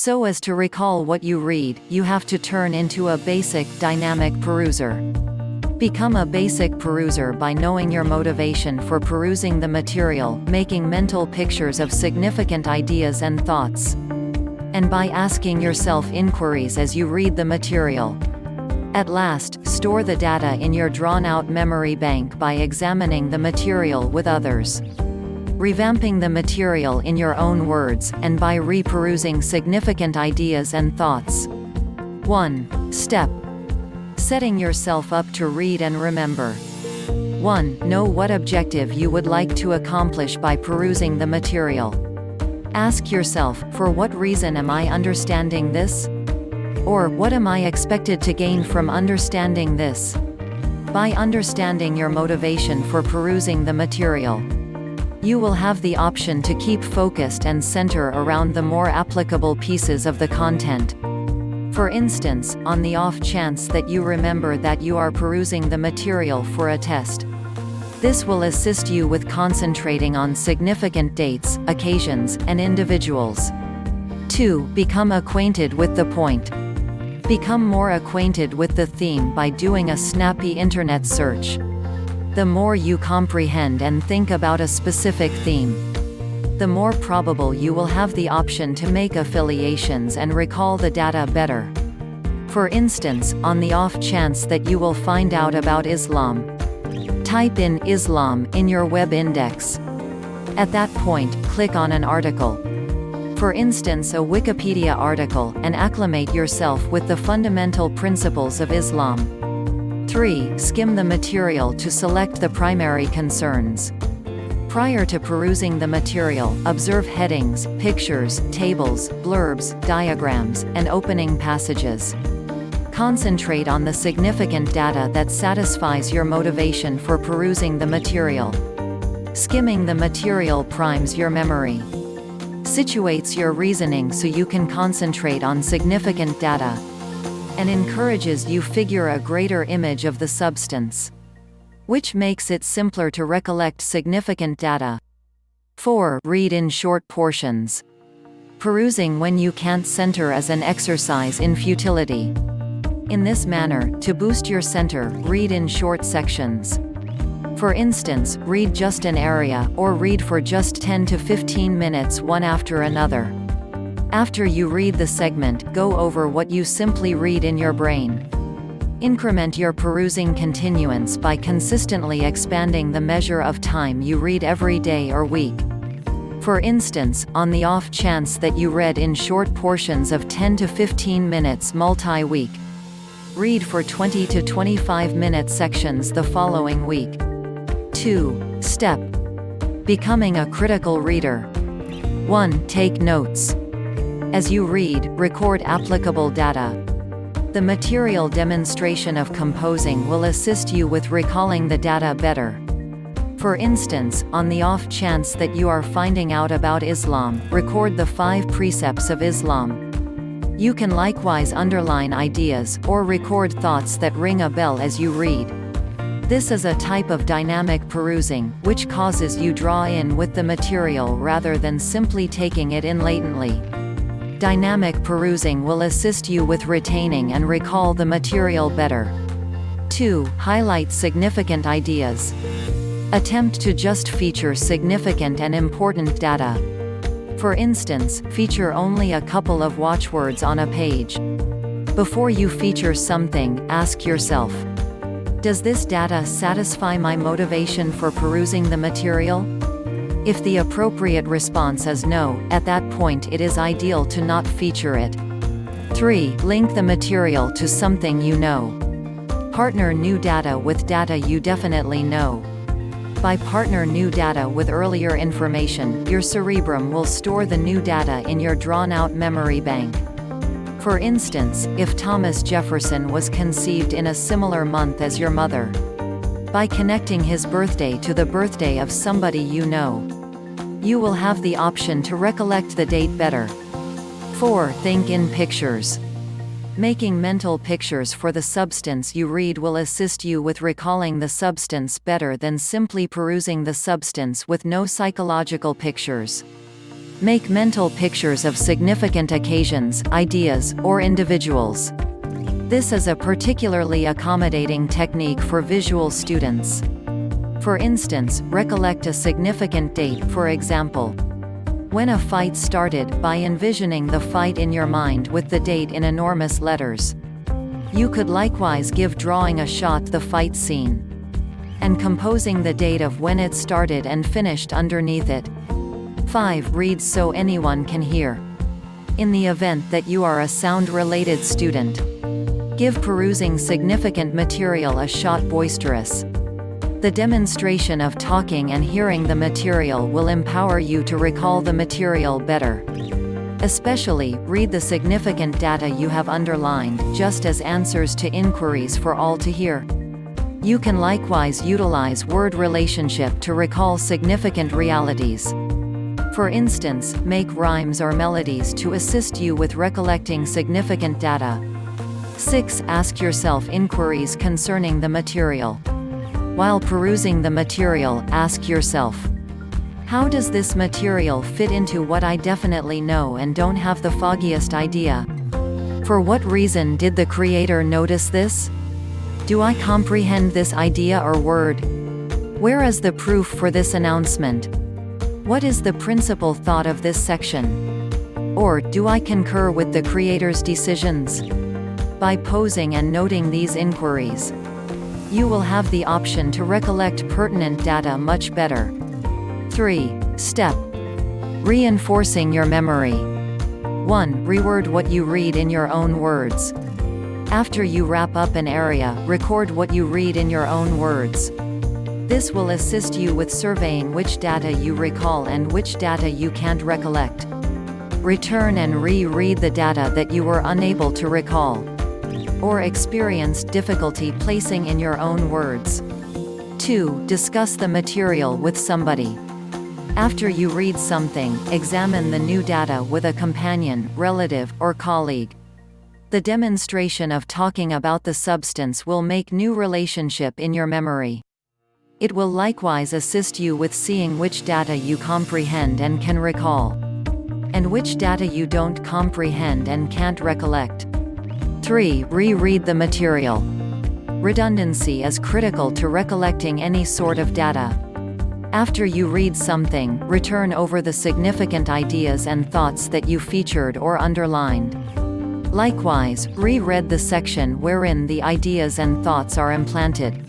So as to recall what you read, you have to turn into a basic, dynamic peruser. Become a basic peruser by knowing your motivation for perusing the material, making mental pictures of significant ideas and thoughts. And by asking yourself inquiries as you read the material. At last, store the data in your drawn-out memory bank by examining the material with others. Revamping the material in your own words, and by re-perusing significant ideas and thoughts. 1. Step. Setting yourself up to read and remember. 1. Know what objective you would like to accomplish by perusing the material. Ask yourself, for what reason am I understanding this? Or, what am I expected to gain from understanding this? By understanding your motivation for perusing the material, you will have the option to keep focused and center around the more applicable pieces of the content. For instance, on the off chance that you remember that you are perusing the material for a test. This will assist you with concentrating on significant dates, occasions, and individuals. 2. Become acquainted with the point. Become more acquainted with the theme by doing a snappy internet search. The more you comprehend and think about a specific theme, the more probable you will have the option to make affiliations and recall the data better. For instance, on the off chance that you will find out about Islam, type in Islam in your web index. At that point, click on an article. For instance, a Wikipedia article, and acclimate yourself with the fundamental principles of Islam. 3. Skim the material to select the primary concerns. Prior to perusing the material, observe headings, pictures, tables, blurbs, diagrams, and opening passages. Concentrate on the significant data that satisfies your motivation for perusing the material. Skimming the material primes your memory, situates your reasoning so you can concentrate on significant data, and encourages you figure a greater image of the substance, which makes it simpler to recollect significant data. 4. Read in short portions. Perusing when you can't center as an exercise in futility. In this manner, to boost your center, read in short sections. For instance, read just an area, or read for just 10 to 15 minutes one after another. After you read the segment, go over what you simply read in your brain. Increment your perusing continuance by consistently expanding the measure of time you read every day or week. For instance, on the off chance that you read in short portions of 10 to 15 minutes multi-week, read for 20 to 25-minute sections the following week. 2. Step. Becoming a critical reader. 1. Take notes. As you read, record applicable data. The material demonstration of composing will assist you with recalling the data better. For instance, on the off chance that you are finding out about Islam, record the 5 precepts of Islam. You can likewise underline ideas, or record thoughts that ring a bell as you read. This is a type of dynamic perusing, which causes you draw in with the material rather than simply taking it in latently. Dynamic perusing will assist you with retaining and recall the material better. 2. Highlight significant ideas. Attempt to just feature significant and important data. For instance, feature only a couple of watchwords on a page. Before you feature something, ask yourself, does this data satisfy my motivation for perusing the material? If the appropriate response is no, at that point it is ideal to not feature it. 3. Link the material to something you know. Partner new data with data you definitely know. By partner new data with earlier information, your cerebrum will store the new data in your drawn-out memory bank. For instance, if Thomas Jefferson was conceived in a similar month as your mother, by connecting his birthday to the birthday of somebody you know, you will have the option to recollect the date better. 4. Think in pictures. Making mental pictures for the substance you read will assist you with recalling the substance better than simply perusing the substance with no psychological pictures. Make mental pictures of significant occasions, ideas, or individuals. This is a particularly accommodating technique for visual students. For instance, recollect a significant date, for example, when a fight started, by envisioning the fight in your mind with the date in enormous letters. You could likewise give drawing a shot the fight scene, and composing the date of when it started and finished underneath it. 5. Read so anyone can hear. In the event that you are a sound-related student, give perusing significant material a shot boisterous. The demonstration of talking and hearing the material will empower you to recall the material better. Especially, read the significant data you have underlined, just as answers to inquiries for all to hear. You can likewise utilize word relationship to recall significant realities. For instance, make rhymes or melodies to assist you with recollecting significant data. 6. Ask yourself inquiries concerning the material. While perusing the material, ask yourself, how does this material fit into what I definitely know and don't have the foggiest idea? For what reason did the creator notice this? Do I comprehend this idea or word? Where is the proof for this announcement? What is the principal thought of this section? Or, do I concur with the creator's decisions? By posing and noting these inquiries, you will have the option to recollect pertinent data much better. 3. Step: reinforcing your memory. 1. Reword what you read in your own words. After you wrap up an area, record what you read in your own words. This will assist you with surveying which data you recall and which data you can't recollect. Return and re-read the data that you were unable to recall, or experienced difficulty placing in your own words. 2. Discuss the material with somebody. After you read something, examine the new data with a companion, relative, or colleague. The demonstration of talking about the substance will make new relationship in your memory. It will likewise assist you with seeing which data you comprehend and can recall, and which data you don't comprehend and can't recollect. 3. Reread the material. Redundancy is critical to recollecting any sort of data. After you read something, return over the significant ideas and thoughts that you featured or underlined. Likewise, re-read the section wherein the ideas and thoughts are implanted.